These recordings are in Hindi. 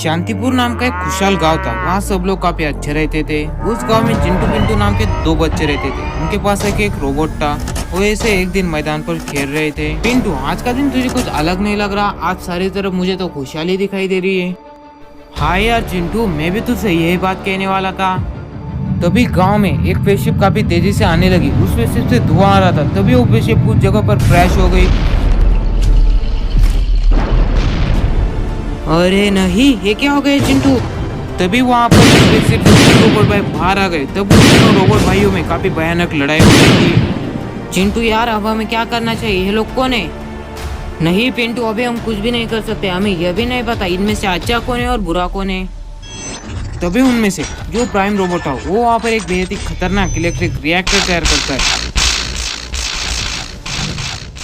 शांतिपुर नाम का एक खुशहाल गांव था। वहाँ सब लोग काफी अच्छे रहते थे। उस गांव में चिंटू पिंटू नाम के दो बच्चे रहते थे। उनके पास एक रोबोट था। वो ऐसे एक दिन मैदान पर खेल रहे थे। पिंटू, आज का दिन तुझे कुछ अलग नहीं लग रहा? आज सारी तरफ मुझे तो खुशहाली दिखाई दे रही है। हाँ यार चिंटू, मैं भी तुझसे यही बात कहने वाला था। तभी गांव में एक स्पेसशिप काफी तेजी से आने लगी। उस स्पेसशिप से धुआं आ रहा था। तभी वो स्पेसशिप कुछ जगह पर क्रैश हो गई। अरे नहीं, ये क्या हो गया चिंटू? तभी वहाँ पर स्पेसशिप से रोबोट भाई बाहर आ गए। तब उन दोनों रोबोट भाइयों में काफी भयानक लड़ाई हो रही थी। चिंटू यार, अब हमें क्या करना चाहिए? ये लोग कौन है? नहीं पिंटू, अभी हम कुछ भी नहीं कर सकते। हमें यह भी नहीं पता इनमें से अच्छा कौन है और बुरा कौन है। तभी उनमें से जो प्राइम रोबोट था वो वहाँ पर एक बेहद ही खतरनाक इलेक्ट्रिक रिएक्टर तैयार करता है।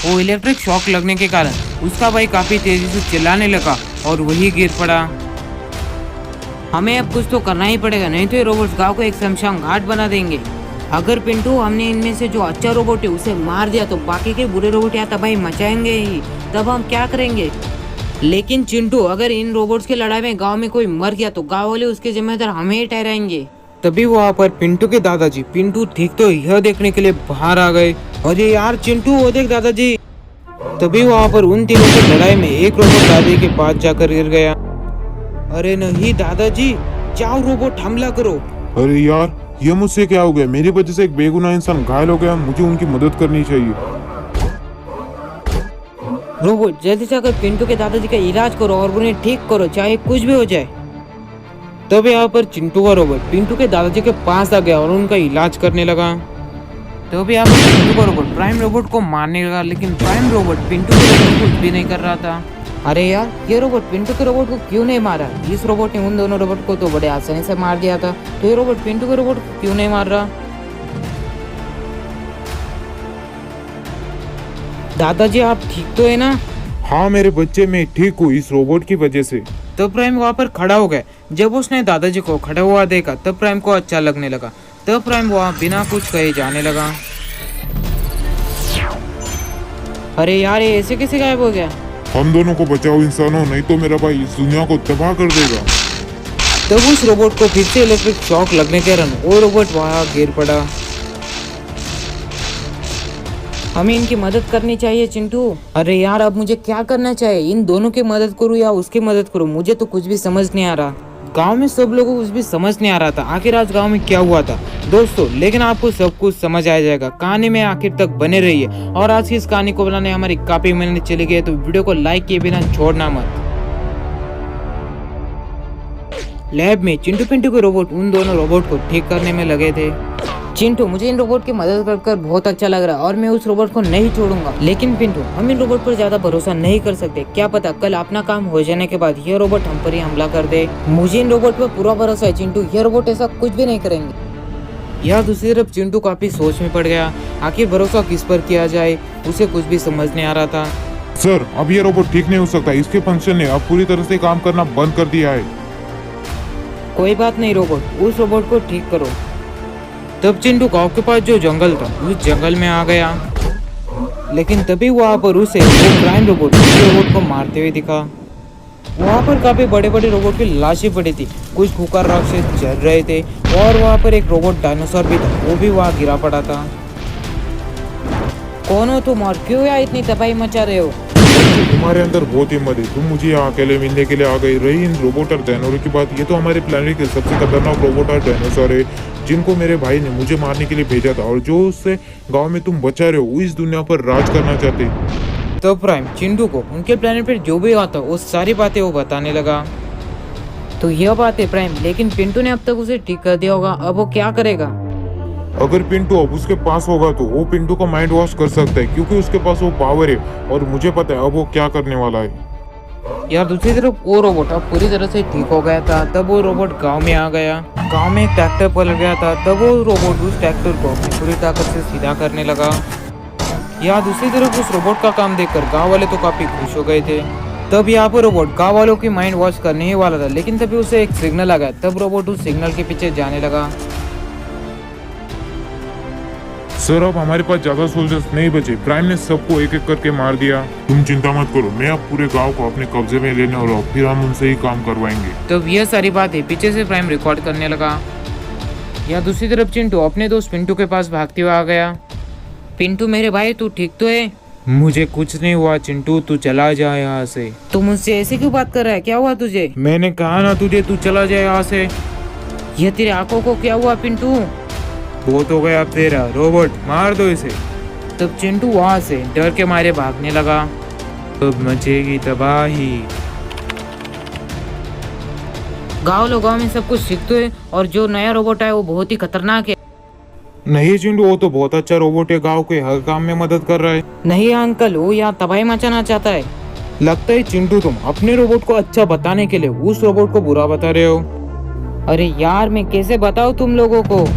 वो इलेक्ट्रिक शॉक लगने के कारण उसका भाई काफी तेजी से चिल्लाने लगा और वही गिर पड़ा। हमें अब कुछ तो करना ही पड़ेगा, नहीं तो ये रोबोट्स गांव को एक शमशान घाट बना देंगे। अगर पिंटू हमने इनमें से जो अच्छा रोबोट है उसे मार दिया तो बाकी के बुरे रोबोट यहाँ तबाही मचाएंगे ही। तब हम क्या करेंगे? लेकिन चिंटू, अगर इन रोबोट्स की लड़ाई में गांव में कोई मर गया तो गांव वाले उसके जिम्मेदार हमें ही ठहराएंगे। तभी वहाँ पर पिंटू के दादाजी पिंटू ठीक तो यह देखने के लिए बाहर आ गए। अरे यार चिंटू, वो देख दादाजी। तभी वहाँ पर उन तीनों की लड़ाई में एक रोबोट दादाजी के पास जाकर गिर गया। अरे नहीं दादाजी, जाओ रोबोट हमला करो। अरे यार, ये मुझसे क्या हो गया? मेरी वजह से एक बेगुनाह इंसान घायल हो गया। मुझे उनकी मदद करनी चाहिए। रोबोट जल्दी से आकर पिंटू के दादाजी का इलाज करो और उन्हें ठीक करो, चाहे कुछ भी हो जाए। तब यहाँ पर चिंटू का रोबोट पिंटू के दादाजी के पास आ गया और उनका इलाज करने लगा। तो भी यहाँ पर पिंटू का रोबोट प्राइम रोबोट को मारने लगा, लेकिन प्राइम रोबोट पिंटू के रोबोट को कुछ भी नहीं कर रहा था। अरे यार, ये रोबोट पिंटू के रोबोट को क्यों नहीं मारा? इस रोबोट ने उन दोनों रोबोट को तो बड़े आसानी से मार दिया था, तो ये रोबोट पिंटू के रोबोट को क्यों नहीं मार रहा? दादाजी आप ठीक तो है ना? हाँ मेरे बच्चे, मैं ठीक हूँ इस रोबोट की वजह से। तब प्राइम वहाँ पर खड़ा हो गया। जब उसने दादाजी को खड़ा हुआ देखा तब प्राइम को अच्छा लगने लगा। तब प्राइम वहाँ बिना कुछ कहे जाने लगा। अरे यार, ये ऐसे कैसे गायब हो गया? हम दोनों को बचाओ इंसानों, नहीं तो मेरा भाई इस दुनिया को तबाह कर देगा। तब उस रोबोट को फिर से इलेक्ट्रिक शॉक लगने के कारण वो रोबोट वहाँ गिर पड़ा। हमें इनकी मदद करनी चाहिए चिंटू। अरे यार, अब मुझे क्या करना चाहिए? इन दोनों की मदद करूँ या उसकी मदद करूँ? मुझे तो कुछ भी समझ नहीं आ रहा। गांव में सब लोगों को कुछ भी समझ नहीं आ रहा था आखिर आज गांव में क्या हुआ था दोस्तों। लेकिन आपको सब कुछ समझ आ जाएगा। कहानी में आखिर तक बने रहिए। और आज की इस कहानी को बनाने हमारी काफी मेहनत चली गई, तो वीडियो को लाइक किए बिना छोड़ना मत। लैब में चिंटू पिंटू के रोबोट उन दोनों रोबोट को ठीक करने में लगे थे। चिंटू, मुझे इन रोबोट की मदद कर बहुत अच्छा लग रहा है और मैं उस रोबोट को नहीं छोड़ूंगा। लेकिन पिंटू, हम इन रोबोट पर ज्यादा भरोसा नहीं कर सकते। क्या पता कल अपना काम हो जाने के बाद ये रोबोट हम पर ही हमला कर दे। मुझे इन रोबोट पर पूरा भरोसा है चिंटू, ये रोबोट ऐसा कुछ भी नहीं करेंगे। यार दूसरी तरफ चिंटू काफी सोच में पड़ गया। आखिर भरोसा किस पर किया जाए, उसे कुछ भी समझ नहीं आ रहा था। सर, अब ये रोबोट ठीक नहीं हो सकता। इसके फंक्शन ने अब पूरी तरह से काम करना बंद कर दिया है। कोई बात नहीं रोबोट, उस रोबोट को ठीक करो। तब चिंटू गांव के पास जो जंगल था उस जंगल में आ गया। लेकिन तभी वहाँ पर उसे वो प्राइम रोबोट रोबोट को मारते हुए दिखा। वहाँ पर काफी बड़े बड़े रोबोट की लाशें पड़ी थी। कुछ भूखा राक्षस जल रहे थे और वहाँ पर एक रोबोट डायनासोर भी था, वो भी वहाँ गिरा पड़ा था। कौन हो तुम और क्यों यहाँ इतनी तबाही मचा रहे हो? तुम्हारे अंदर बहुत हिम्मत है। तुम मुझे यहाँ अकेले मिलने के लिए आ गई। रही इन रोबोट और डायनासोर की बात, ये तो हमारे प्लेनेट के सबसे खतरनाक रोबोट और डायनासोर है, जिनको मेरे भाई ने मुझे मारने के लिए भेजा था और जो उससे गांव में तुम बचा रहे हो, वो इस दुनिया पर राज करना चाहते। तो प्राइम चिंटू को उनके प्लेनेट पर जो भी आता वो सारी बातें वो बताने लगा। तो यह बात है प्राइम, लेकिन पिंटू ने अब तक उसे ठीक कर दिया होगा, अब वो क्या करेगा? अगर पिंटू अब उसके पास होगा तो वो पिंटू को माइंड वॉश कर सकता है, क्योंकि उसके पास वो पावर है और मुझे पता है अब वो क्या करने वाला है। यार दूसरी तरफ वो रोबोट अब पूरी तरह से ठीक हो गया था। तब वो रोबोट गांव में आ गया। गांव में एक ट्रैक्टर पलट गया था। तब वो रोबोट उस ट्रैक्टर को अपनी पूरी ताकत से सीधा करने लगा। यार दूसरी तरफ उस रोबोट का काम देखकर गांव वाले तो काफी खुश हो गए थे। तब यहाँ पर रोबोट गांव वालों की माइंड वॉश करने ही वाला था, लेकिन तभी उसे एक सिग्नल आ गया। तब रोबोट उस सिग्नल के पीछे जाने लगा। सर अब हमारे पास ज्यादा सोल्जर्स नहीं बचे, प्राइम ने सबको एक एक करके मार दिया। तुम चिंता मत करो, मैं अब पूरे गांव को अपने कब्जे में लेने वाला हूँ, फिर हम उनसे ही काम करवाएंगे। तब यह सारी बातें पीछे से प्राइम रिकॉर्ड करने लगा। या दूसरी तरफ चिंटू अपने दोस्त पिंटू के पास भागते हुए आ गया। पिंटू मेरे भाई, तू ठीक तो है? मुझे कुछ नहीं हुआ चिंटू, तू चला जा यहाँ से। तू मुझसे ऐसे क्यों बात कर रहा है? क्या हुआ तुझे? मैंने कहा ना तुझे, तू चला जा यहाँ से। यह तेरे आंखों को क्या हुआ पिंटू? बहुत हो गया अब तेरा, रोबोट मार दो इसे। तब चिंटू वहां से डर के मारे भागने लगा। अब मचेगी तबाही। गाँव में सब कुछ सीख तो है, और जो नया रोबोट है वो बहुत ही खतरनाक है। नहीं चिंटू, वो तो बहुत अच्छा रोबोट है, गांव के हर काम में मदद कर रहा है। नहीं अंकल, वो यहाँ तबाही मचाना चाहता है। लगता है चिंटू तुम अपने रोबोट को अच्छा बताने के लिए उस रोबोट को बुरा बता रहे हो। अरे यार, मैं कैसे बताऊँ तुम लोगों को?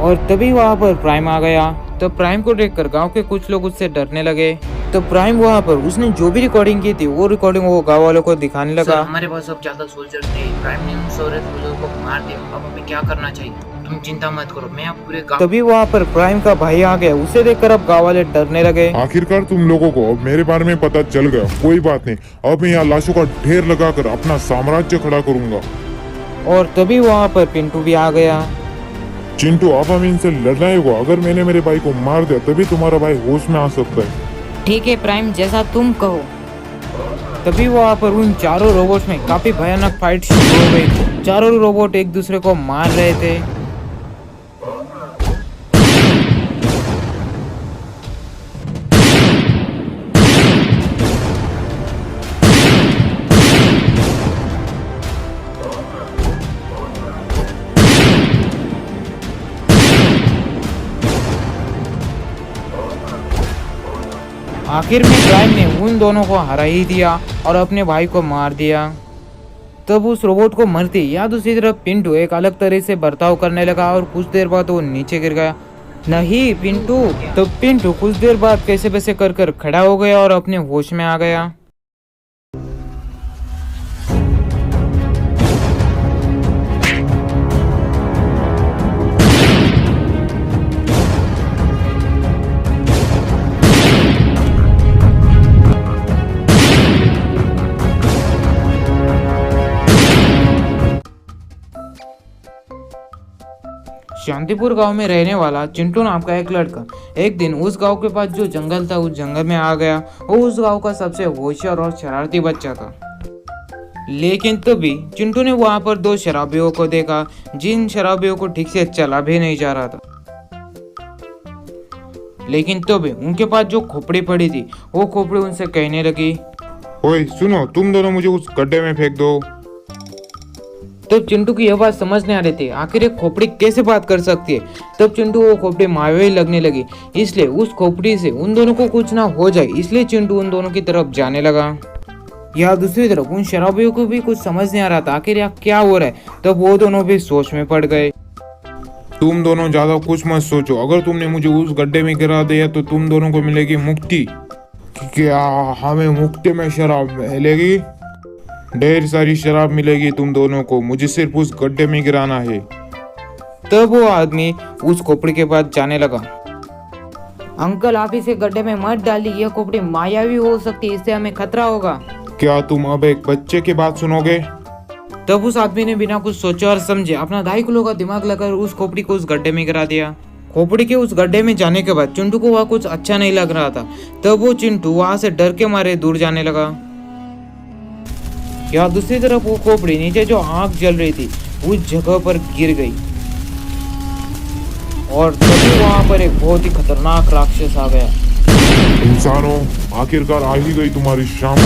और तभी वहाँ पर प्राइम आ गया। तो प्राइम को देखकर गांव के कुछ लोग उससे डरने लगे। तो प्राइम वहाँ पर उसने जो भी रिकॉर्डिंग की थी वो रिकॉर्डिंग वो गांव वालों को दिखाने लगा। हमारे पास अब ज्यादा सोल्जर्स नहीं, प्राइम ने उन सारे सोल्जर को मार दिया, अब हमें क्या करना चाहिए? तुम चिंता मत करो, मैं अब पूरे गांव। तभी वहाँ पर प्राइम का भाई आ गया। उसे देखकर अब गांव वाले डरने लगे। आखिरकार तुम लोगों को अब मेरे बारे में पता चल गया। कोई बात नहीं, अब मैं यहाँ लाशों का ढेर लगाकर अपना साम्राज्य खड़ा करूंगा। और तभी वहाँ पर पिंटू भी आ गया। चिंटू अब हम इनसे लड़ना होगा, अगर मैंने मेरे भाई को मार दिया तभी तुम्हारा भाई होश में आ सकता है। ठीक है प्राइम, जैसा तुम कहो। तभी वहाँ पर उन चारों रोबोट्स में काफी भयानक फाइट शुरू हो गई। चारों रोबोट एक दूसरे को मार रहे थे। आखिर में प्राइम ने उन दोनों को हरा ही दिया और अपने भाई को मार दिया। तब उस रोबोट को मरते या दूसरी तरफ पिंटू एक अलग तरह से बर्ताव करने लगा और कुछ देर बाद वो नीचे गिर गया। नहीं पिंटू। तब पिंटू कुछ देर बाद कैसे वैसे कर खड़ा हो गया और अपने होश में आ गया। शांतिपुर गांव में रहने वाला चिंटू नाम का एक लड़का एक दिन उस गांव के पास जो जंगल था उस जंगल में आ गया। वो उस गांव का सबसे होशियार और शरारती बच्चा था। लेकिन तभी चिंटू ने वहां पर दो शराबियों को देखा, जिन शराबियों को ठीक से चला भी नहीं जा रहा था। लेकिन तभी उनके पास जो खोपड़ी पड़ी थी वो खोपड़ी उनसे कहने लगी, ओए सुनो, तुम दोनों मुझे उस गड्ढे में फेंक दो। तब चिंटू की यह बात समझ नहीं आ रही थी, आखिर एक खोपड़ी कैसे बात कर सकती है। तब चिंटू वो खोपड़ी मायावी लगने लगी, इसलिए उस खोपड़ी से उन दोनों को कुछ ना हो जाए, इसलिए चिंटू उन दोनों की तरफ जाने लगा। या दूसरी तरफ उन शराबियों को भी कुछ समझ नहीं आ रहा था आखिर यहाँ क्या हो रहा है। तब वो दोनों भी सोच में पड़ गए। तुम दोनों ज्यादा कुछ मत सोचो, अगर तुमने मुझे उस गड्ढे में गिरा दिया तो तुम दोनों को मिलेगी मुक्ति। क्या हमें मुक्ति में शराब मिलेगी? ढेर सारी शराब मिलेगी तुम दोनों को, मुझे सिर्फ उस गड्ढे में गिराना है। तब वो आदमी उस खोपड़ी के पास जाने लगा। अंकल आप इसे गड्ढे में मत डालिए, यह खोपड़ी मायावी हो सकती है, इससे हमें खतरा होगा। क्या तुम अब एक बच्चे की बात सुनोगे? तब उस आदमी ने बिना कुछ सोचे और समझे अपना 2.5 किलो का दिमाग लगाकर उस खोपड़ी को उस गड्ढे में गिरा दिया। खोपड़ी के उस गड्ढे में जाने के बाद चिंटू को वहाँ कुछ अच्छा नहीं लग रहा था। तब वो चिंटू वहां से डर के मारे दूर जाने लगा। या दूसरी तरफ वो खोपड़ी नीचे जो आग जल रही थी उस जगह पर गिर गई और तभी वहां पर एक बहुत ही खतरनाक राक्षस आ गया। इंसानों, आखिरकार आ ही गई तुम्हारी शाम।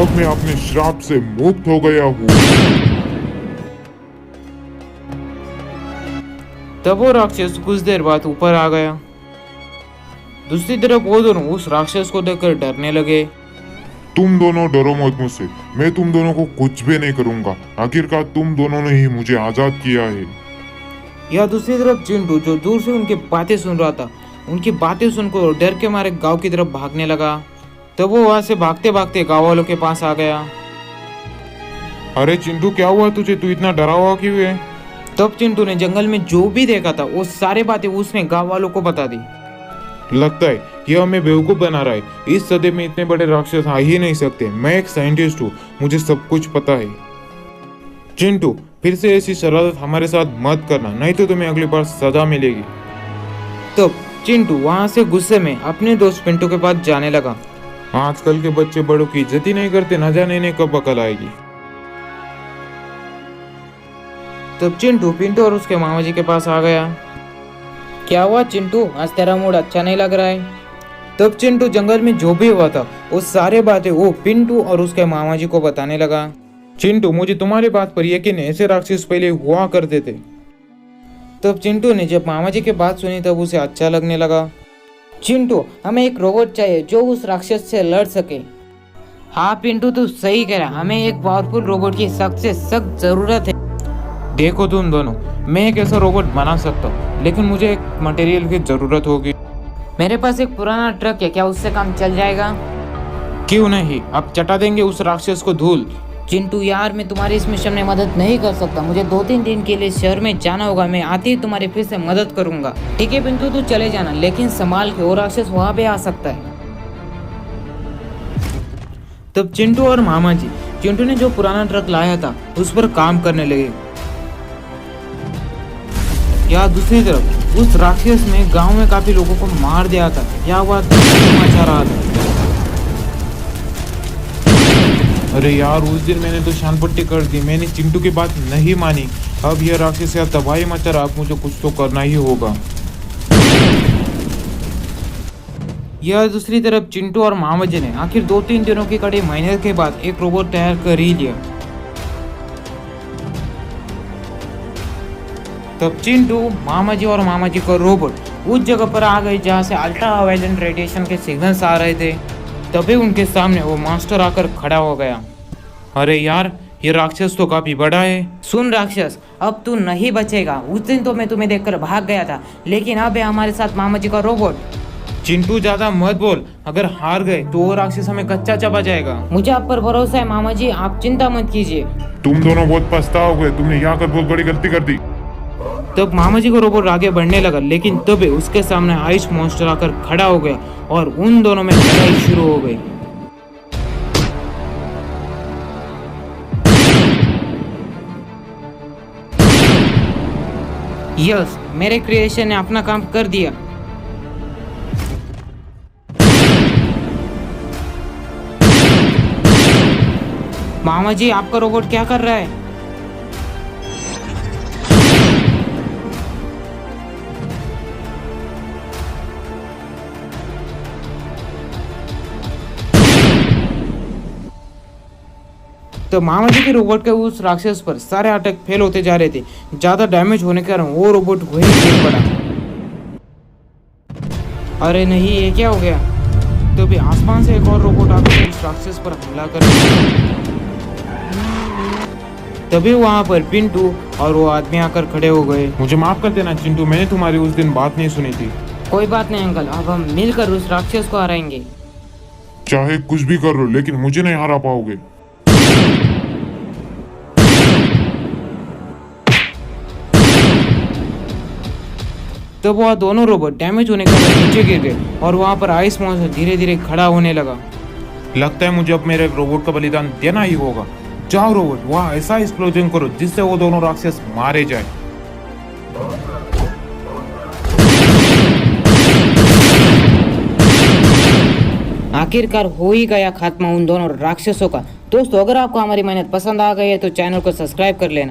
अब मैं अपने श्राप से मुक्त हो गया हूँ। तब वो राक्षस कुछ देर बाद ऊपर आ गया। दूसरी तरफ वो दोनों उस राक्षस को देखकर डरने लगे। तुम दोनों डरो मत मुझसे, मैं तुम दोनों को कुछ भी नहीं करूंगा। आखिरकार तुम दोनों ने ही मुझे आजाद किया है। या दूसरी तरफ चिंटू जो दूर से उनकी बातें सुन रहा था, उनकी बातें सुनकर डर के मारे गांव की तरफ भागने लगा। तब वो वहां से भागते भागते गांव वालों के पास आ गया। अरे चिंटू, क्या हुआ तुझे? तू इतना डरा हुआ क्यों है? तब चिंटू ने जंगल में जो भी देखा था वो सारी बातें उसने गांव वालों को बता दी। लगता है ये हमें बेवकूफ बना रहा है। इस सदी में इतने बड़े राक्षस आ ही नहीं सकते। मैं एक साइंटिस्ट हूँ, मुझे सब कुछ पता है। चिंटू, फिर से ऐसी शरारत हमारे साथ मत करना, नहीं तो तुम्हें अगली बार सजा मिलेगी। तो चिंटू वहाँ से गुस्से में अपने दोस्त पिंटू के पास जाने लगा। आजकल के बच्चे बड़ों की इज्जत ही नहीं करते, न जाने इन्हें कब अकल आएगी। तब चिंटू पिंटू और उसके मामा जी के पास आ गया। क्या हुआ चिंटू, आज तेरा मूड अच्छा नहीं लग रहा है? तब चिंटू जंगल में जो भी हुआ था वो सारे बातें वो पिंटू और उसके मामा जी को बताने लगा। चिंटू, मुझे तुम्हारी बात पर यकीन है, ऐसे राक्षस पहले हुआ करते थे। तब चिंटू ने जब मामा जी की बात सुनी तब उसे अच्छा लगने लगा। चिंटू, हमें एक रोबोट चाहिए जो उस राक्षस से लड़ सके। हाँ पिंटू, तू सही कह रहा, हमें एक पावरफुल रोबोट की सख्त से सख्त जरूरत है। देखो तुम दोनों, मैं एक ऐसा रोबोट बना सकता हूँ, लेकिन मुझे एक मटेरियल की जरूरत होगी। मेरे पास एक पुराना ट्रक है, क्या उससे काम चल जाएगा? क्यों नहीं, अब चटा देंगे उस राक्षस को धूल। चिंटू यार, मैं तुम्हारी इस मिशन में मदद नहीं कर सकता, मुझे 2-3 दिन के लिए शहर में जाना होगा। मैं आते ही तुम्हारी फिर से मदद करूंगा। ठीक है पिंटू, तू चले जाना, लेकिन संभाल के, वो राक्षस वहां पे आ सकता है। तब चिंटू और मामा जी चिंटू ने जो पुराना ट्रक लाया था उस पर काम करने लगे। या दूसरी तरफ उस राक्षस ने गांव में काफी लोगों को मार दिया था। क्या हुआ मचा रहा था। अरे यार, उस दिन मैंने तो शानपट्टी कर दी, मैंने चिंटू की बात नहीं मानी। अब यह राक्षस यार तबाही मचा रहा, अब मुझे कुछ तो करना ही होगा। यह दूसरी तरफ चिंटू और मामा जी ने आखिर 2-3 दिनों की कड़ी मेहनत के बाद एक रोबोट तैयार कर ही लिया। तब चिंटू, मामा जी और मामा जी का रोबोट उस जगह पर आ गए जहाँ से अल्ट्रा वायलेंट रेडिएशन के सिग्नल्स आ रहे थे। तभी उनके सामने वो मास्टर आकर खड़ा हो गया। अरे यार, ये राक्षस तो काफी बड़ा है। सुन राक्षस, अब तू नहीं बचेगा। उस दिन तो मैं तुम्हें देखकर भाग गया था, लेकिन अब है हमारे साथ मामा जी का रोबोट। चिंटू, ज्यादा मत बोल, अगर हार गए तो वो राक्षस हमें कच्चा चबा जाएगा। मुझे आप पर भरोसा है मामा जी, आप चिंता मत कीजिए। तुम दोनों बहुत पछताओगे, तुमने यहाँ कर बहुत बड़ी गलती कर दी। तब मामा जी का रोबोट आगे बढ़ने लगा, लेकिन तभी उसके सामने आइस मॉन्स्टर आकर खड़ा हो गया और उन दोनों में लड़ाई शुरू हो गई। यस, मेरे क्रिएशन ने अपना काम कर दिया। मामा जी, आपका रोबोट क्या कर रहा है? तो मामा जी के रोबोट के उस राक्षस पर सारे अटैक फेल होते जा रहे थे। ज्यादा डैमेज होने के कारण वो रोबोट वहीं गिर पड़ा। अरे नहीं, ये क्या हो गया? तो भी आसमान से एक और रोबोट आकर उस राक्षस पर हमला कर तभी वहां पर पिंटू और वो आदमी आकर खड़े हो गए। मुझे माफ कर देना चिंटू, मैंने तुम्हारी उस दिन बात नहीं सुनी थी। कोई बात नहीं अंकल, अब हम मिलकर उस राक्षस को हराएंगे। चाहे कुछ भी कर लो, लेकिन मुझे नहीं हरा पाओगे। तब वह दोनों रोबोट डैमेज होने के कारण नीचे गिर गए और वहां पर आइस मॉन्स्टर धीरे धीरे खड़ा होने लगा। लगता है मुझे अब मेरे रोबोट का बलिदान देना ही होगा। जाओ रोबोट, वहाँ ऐसा एक्सप्लोजन करो जिससे वो दोनों राक्षस मारे जाए। आखिरकार हो ही गया खात्मा उन दोनों राक्षसों का। दोस्तों, अगर आपको हमारी मेहनत पसंद आ गई है तो चैनल को सब्सक्राइब कर लेना।